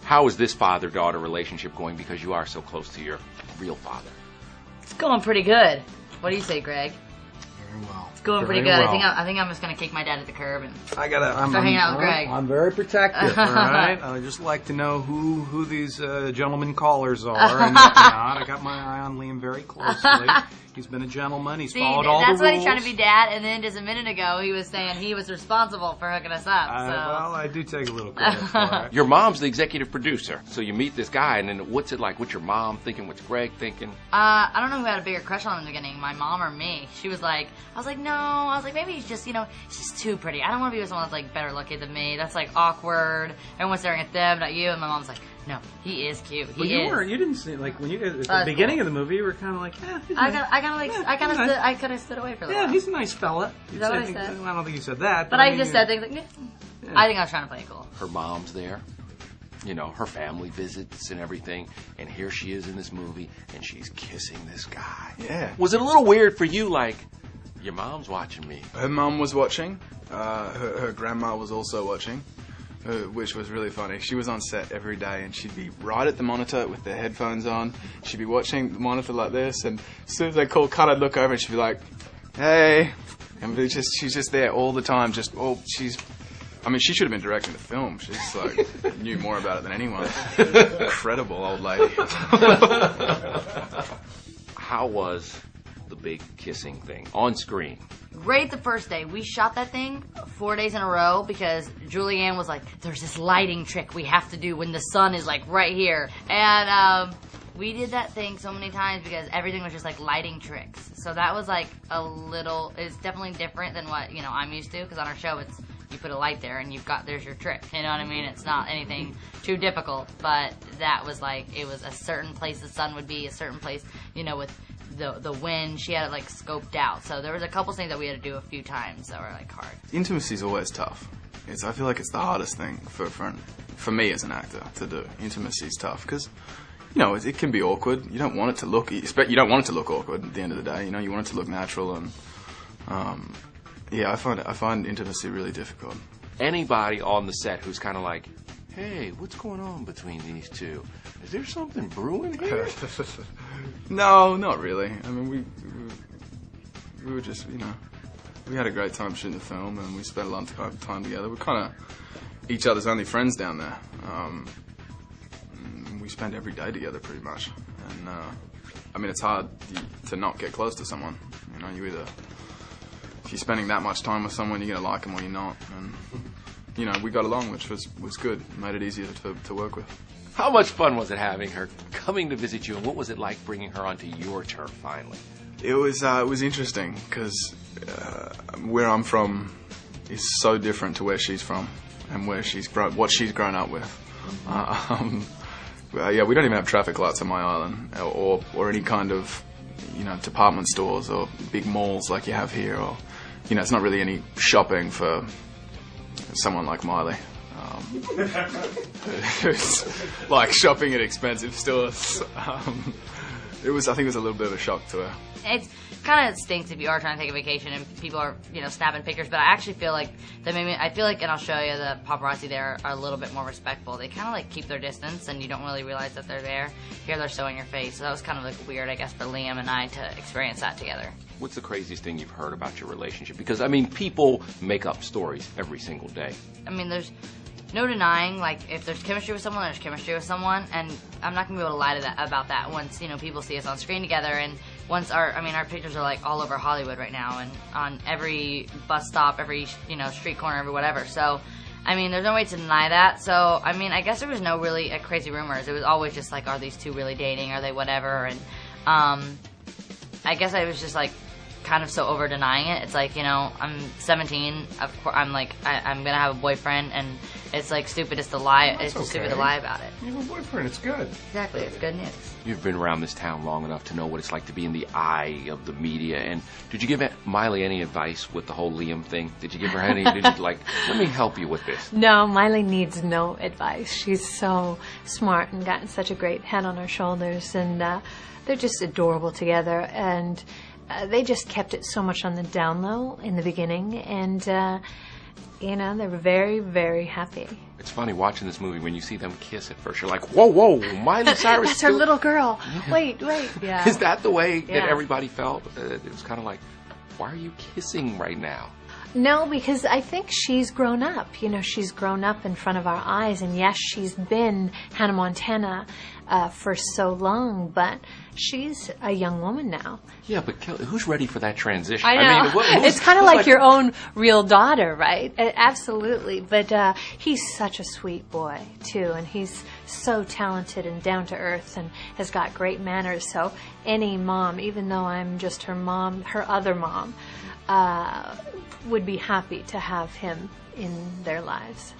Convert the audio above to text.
How is this father-daughter relationship going because you are so close to your real father? It's going pretty good. What do you say, Greg? Very well. It's going pretty good. Well. I think I'm just gonna kick my dad at the curb and I'm start hanging out with Greg. I'm very protective, all right? I just like to know who these gentlemen callers are and whatnot. I got my eye on Liam very closely. He's been a gentleman. He's followed all the rules. That's what he's trying to be dad, and then just a minute ago he was saying he was responsible for hooking us up. Well, I do take a little credit for it. Your mom's the executive producer, so you meet this guy, and then what's it like? What's your mom thinking? What's Greg thinking? I don't know who had a bigger crush on him in the beginning, my mom or me. She was like, I was like, no. I was like, maybe he's just, he's just too pretty. I don't want to be with someone that's like better looking than me. That's like awkward. Everyone's staring at them, not you. And my mom's like, no, he is cute. Well, you didn't see, like, when you guys, at the beginning of the movie, you were kind of like, I kind of stood away for a little while. He's a nice fella. Is that what I said? I don't think you said that. But I just said things like, yeah. I think I was trying to play it cool. Her mom's there. Her family visits and everything. And here she is in this movie, and she's kissing this guy. Yeah. Was it a little weird for you, like, your mom's watching me? Her mum was watching. Her grandma was also watching. Which was really funny. She was on set every day, and she'd be right at the monitor with the headphones on. She'd be watching the monitor like this, and as soon as they call cut, I'd look over, and she'd be like, "Hey," and she's just there all the time. She should have been directing the film. She's like knew more about it than anyone. Incredible old lady. How was the big kissing thing on screen? Great the first day. We shot that thing 4 days in a row because Julianne was like, there's this lighting trick we have to do when the sun is like right here. And we did that thing so many times because everything was just like lighting tricks. So that was like it's definitely different than what, I'm used to, because on our show it's, you put a light there and there's your trick. You know what I mean? It's not anything too difficult, but that was like, it was a certain place the sun would be, a certain place, with the wind, she had it like scoped out. So there was a couple things that we had to do a few times that were like hard. Intimacy's always tough. I feel like it's the hardest thing for me as an actor to do. Intimacy's tough because it can be awkward. You don't want it to look awkward at the end of the day. You want it to look natural, and I find intimacy really difficult. Anybody on the set who's kind of like, hey, what's going on between these two? Is there something brewing here? No, not really. I mean, we were just, we had a great time shooting the film, and we spent a lot of time together. We're kind of each other's only friends down there. We spend every day together pretty much. And, it's hard to not get close to someone. If you're spending that much time with someone, you're going to like them or you're not. And, we got along, which was good. Made it easier to work with. How much fun was it having her coming to visit you, and what was it like bringing her onto your turf finally? It was interesting because where I'm from is so different to where she's from and what she's grown up with. We don't even have traffic lights on my island, or any kind of department stores or big malls like you have here, or it's not really any shopping for someone like Miley. It's like shopping at expensive stores. I think it was a little bit of a shock to her. It kind of stinks if you are trying to take a vacation and people are, snapping pictures, but I actually feel like and I'll show you, the paparazzi there are a little bit more respectful. They kind of like keep their distance, and you don't really realize that they're there. Here they're so in your face. So that was kind of like weird, I guess, for Liam and I to experience that together. What's the craziest thing you've heard about your relationship? Because, people make up stories every single day. There's no denying, like, if there's chemistry with someone, there's chemistry with someone, and I'm not going to be able to lie about that once, people see us on screen together, and once our pictures are, like, all over Hollywood right now, and on every bus stop, every, street corner, every whatever, so, there's no way to deny that, so, I guess there was no really crazy rumors. It was always just, like, are these two really dating, are they whatever, and, I guess I was just, like, kind of so over denying it. It's like, I'm 17, of course, I'm gonna have a boyfriend, and it's like stupidest to lie. It's just stupid to lie about it. You have a boyfriend, it's good. Exactly, it's good news. You've been around this town long enough to know what it's like to be in the eye of the media. And did you give Miley any advice with the whole Liam thing? Did you give her any? Did you let me help you with this? No, Miley needs no advice. She's so smart and gotten such a great head on her shoulders, and they're just adorable together. And they just kept it so much on the down low in the beginning, and You know, they're very, very happy. It's funny watching this movie when you see them kiss at first. You're like, whoa, whoa, Miley Cyrus. That's her little girl. Wait. Yeah. Is that the way that Yeah. everybody felt? It was kind of like, why are you kissing right now? No, because I think she's grown up. You know, she's grown up in front of our eyes. And yes, she's been Hannah Montana for so long, but she's a young woman now. Yeah, but who's ready for that transition? I know. It's kind of like your own real daughter, right? Absolutely. But he's such a sweet boy, too. And he's so talented and down to earth and has got great manners. So any mom, even though I'm just her mom, her other mom, would be happy to have him in their lives.